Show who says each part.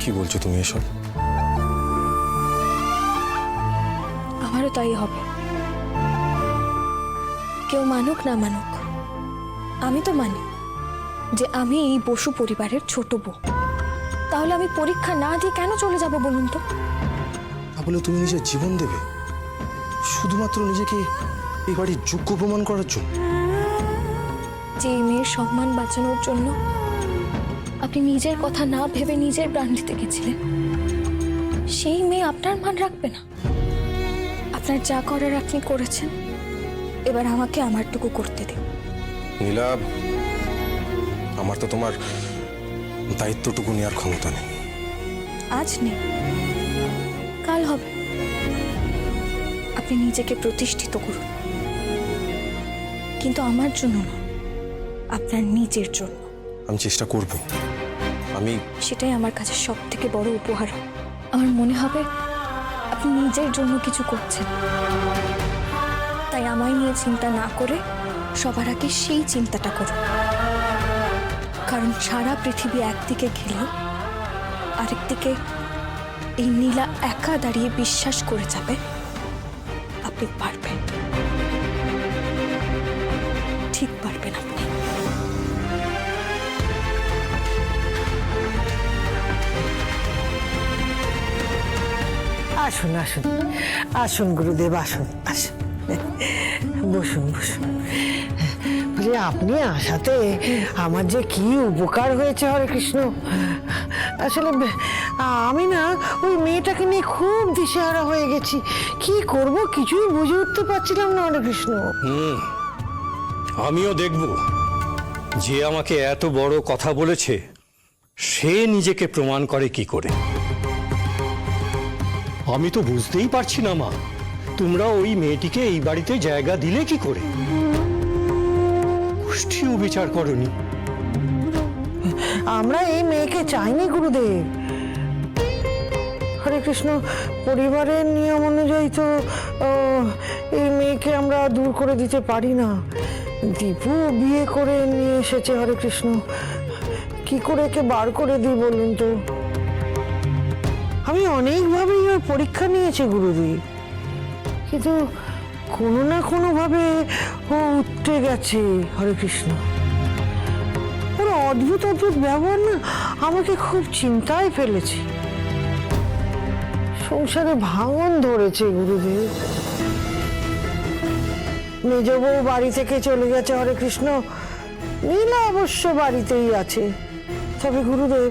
Speaker 1: কি বলছো তুমি এসব?
Speaker 2: আমারও তাই হবে। কেউ মানুক না মানুক, আমি তো মানি যে আমি এই বসু পরিবারের ছোট বউ। তাহলে আমি পরীক্ষা না দিয়ে কেন চলে যাব বলুন তো?
Speaker 1: তাহলে তুমি নিজের জীবন দেবে শুধুমাত্র নিজেকে এই বাড়ির যোগ্য প্রমাণ করার জন্য?
Speaker 2: যে এই মেয়ের সম্মান বাঁচানোর জন্য আপনি নিজের কথা না ভেবে নিজের প্রাণ দিতে গেছিলেন, সেই মেয়ে আপনার মান রাখবে না? আপনার যা করার আপনি করেছেন, এবার আমাকে আমারটুকু করতে দিন।
Speaker 1: নীলা, আমার তো তোমার দায়িত্বটুকু নেওয়ার ক্ষমতা নেই।
Speaker 2: আজ নেই, কাল হবে। আপনি নিজেকে প্রতিষ্ঠিত করুন, কিন্তু আমার জন্য না, আপনার নিজের জন্য।
Speaker 1: আমি চেষ্টা করব।
Speaker 2: সেটাই আমার কাছে সব থেকে বড় উপহার। আমার মনে হবে আপনি নিজের জন্য কিছু করছেন, তাই আমায় নিয়ে চিন্তা না করে সবার আগে সেই চিন্তাটা করুন। কারণ সারা পৃথিবী একদিকে ঘেলেও আরেকদিকে এই নীলা একা দাঁড়িয়ে বিশ্বাস করে যাবে আপনি পারবেন। ঠিক পারবেন আপনি।
Speaker 3: আসুন আসুন আসুন গুরুদেব, আসুন আসুন, বসুন বসুন। বলি, আপনি আসাতে আমার যে কি উপকার হয়েছে হরে কৃষ্ণ। আসলে আমি না ওই মেয়েটাকে নিয়ে খুব দিশেহারা হয়ে গেছি। কি করব কিছুই বুঝে উঠতে পারছিলাম না হরে কৃষ্ণ।
Speaker 4: আমিও দেখব যে আমাকে এত বড় কথা বলেছে সে নিজেকে প্রমাণ করে কি করে। আমি তো বুঝতেই পারছি না মা, তোমরা ওই মেয়েটিকে এই বাড়িতে জায়গা দিলে কি করে? গোষ্ঠীও বিচার করনি।
Speaker 3: আমরা এই মেয়েকে চাইনি গুরুদেব। হরে কৃষ্ণ, পরিবারের নিয়ম অনুযায়ী তো এই মেয়েকে আমরা দূর করে দিতে পারি না। দীপু বিয়ে করে নিয়ে এসেছে হরে কৃষ্ণ, কি করে একে বার করে দিই বলুন তো? আমি অনেকভাবেই ওর পরীক্ষা নিয়েছি গুরুদেব, কিন্তু কোনো না কোনো ভাবে ও উঠতে গেছে হরে কৃষ্ণ। ওর অদ্ভুত অদ্ভুত ব্যবহার না আমাকে খুব চিন্তায় ফেলেছে। সংসারে ভাঙন ধরেছে গুরুদেব। মেজ বউ বাড়ি থেকে চলে গেছে হরে কৃষ্ণ, নীলা অবশ্য বাড়িতেই আছে। তবে গুরুদেব,